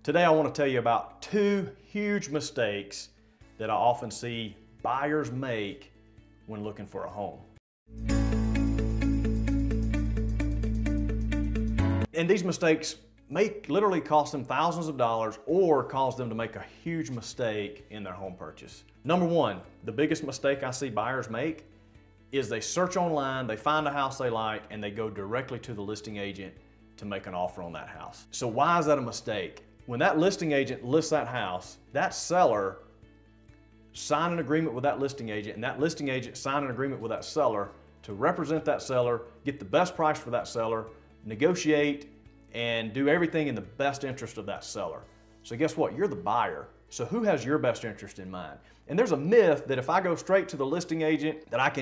Today I want to tell you about two huge mistakes that I often see buyers make when looking for a home. And these mistakes may literally cost them thousands of dollars or cause them to make a huge mistake in their home purchase. Number one, the biggest mistake I see buyers make is they search online, they find a house they like, and they go directly to the listing agent to make an offer on that house. So why is that a mistake? When that listing agent lists that house, that seller sign an agreement with that listing agent, and that listing agent sign an agreement with that seller to represent that seller, get the best price for that seller, negotiate, and do everything in the best interest of that seller. So guess what? You're the buyer. So who has your best interest in mind? And there's a myth that if I go straight to the listing agent, that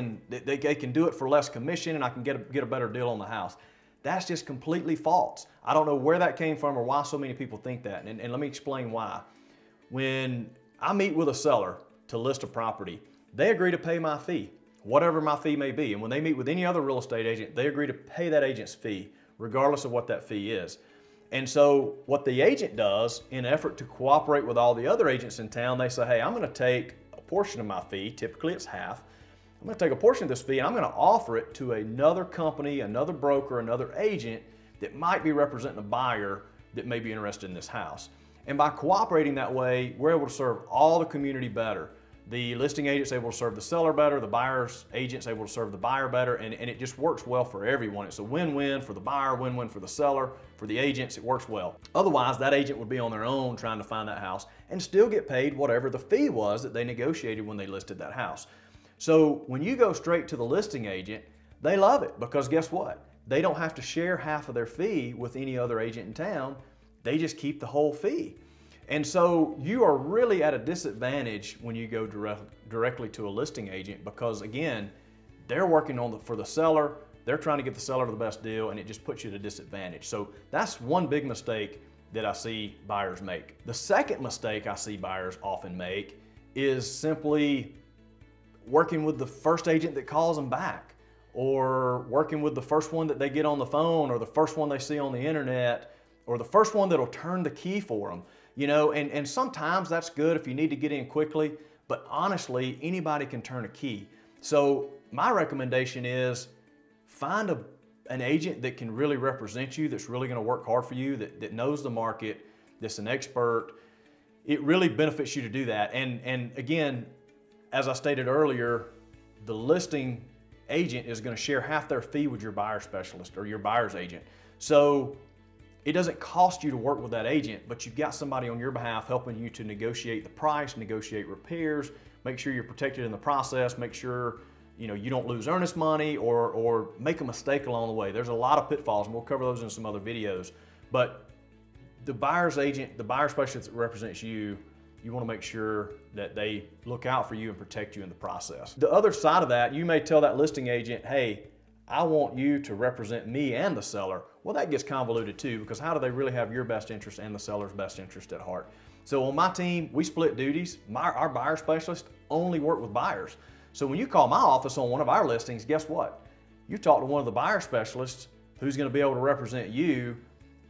they can do it for less commission and I can get a better deal on the house. That's just completely false. I don't know where that came from or why so many people think that. And let me explain why. When I meet with a seller to list a property, they agree to pay my fee, whatever my fee may be. And when they meet with any other real estate agent, they agree to pay that agent's fee, regardless of what that fee is. And so what the agent does in an effort to cooperate with all the other agents in town, they say, hey, I'm gonna take a portion of my fee, typically it's half, I'm gonna take a portion of this fee and I'm gonna offer it to another company, another broker, another agent that might be representing a buyer that may be interested in this house. And by cooperating that way, we're able to serve all the community better. The listing agent's able to serve the seller better, the buyer's agent's able to serve the buyer better, and it just works well for everyone. It's a win-win for the buyer, win-win for the seller, for the agents, it works well. Otherwise, that agent would be on their own trying to find that house and still get paid whatever the fee was that they negotiated when they listed that house. So when you go straight to the listing agent, they love it because guess what? They don't have to share half of their fee with any other agent in town. They just keep the whole fee. And so you are really at a disadvantage when you go directly to a listing agent because again, they're working for the seller, they're trying to get the seller the best deal, and it just puts you at a disadvantage. So that's one big mistake that I see buyers make. The second mistake I see buyers often make is simply working with the first agent that calls them back, or working with the first one that they get on the phone, or the first one they see on the internet, or the first one that'll turn the key for them. You know, and sometimes that's good if you need to get in quickly, but honestly, anybody can turn a key. So my recommendation is find an agent that can really represent you, that's really gonna work hard for you, that knows the market, that's an expert. It really benefits you to do that. And again, as I stated earlier, the listing agent is gonna share half their fee with your buyer specialist or your buyer's agent. So it doesn't cost you to work with that agent, but you've got somebody on your behalf helping you to negotiate the price, negotiate repairs, make sure you're protected in the process, make sure you don't lose earnest money or make a mistake along the way. There's a lot of pitfalls, and we'll cover those in some other videos. But the buyer's agent, the buyer specialist that represents you, you want to make sure that they look out for you and protect you in the process. The other side of that, you may tell that listing agent, hey, I want you to represent me and the seller. Well, that gets convoluted too, because how do they really have your best interest and the seller's best interest at heart? So on my team, we split duties. Our buyer specialists only work with buyers. So when you call my office on one of our listings, guess what? You talk to one of the buyer specialists who's gonna be able to represent you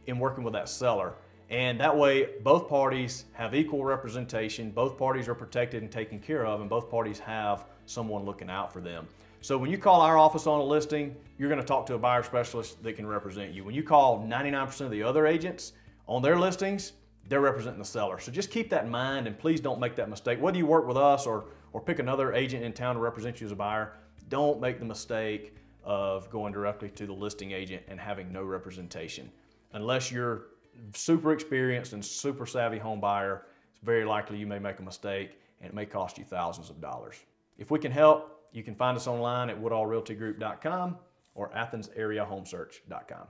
in working with that seller. And that way, both parties have equal representation, both parties are protected and taken care of, and both parties have someone looking out for them. So when you call our office on a listing, you're gonna talk to a buyer specialist that can represent you. When you call 99% of the other agents on their listings, they're representing the seller. So just keep that in mind, and please don't make that mistake. Whether you work with us or pick another agent in town to represent you as a buyer, don't make the mistake of going directly to the listing agent and having no representation. Unless you're super experienced and super savvy home buyer, it's very likely you may make a mistake and it may cost you thousands of dollars. If we can help, you can find us online at woodallrealtygroup.com or AthensAreaHomesearch.com.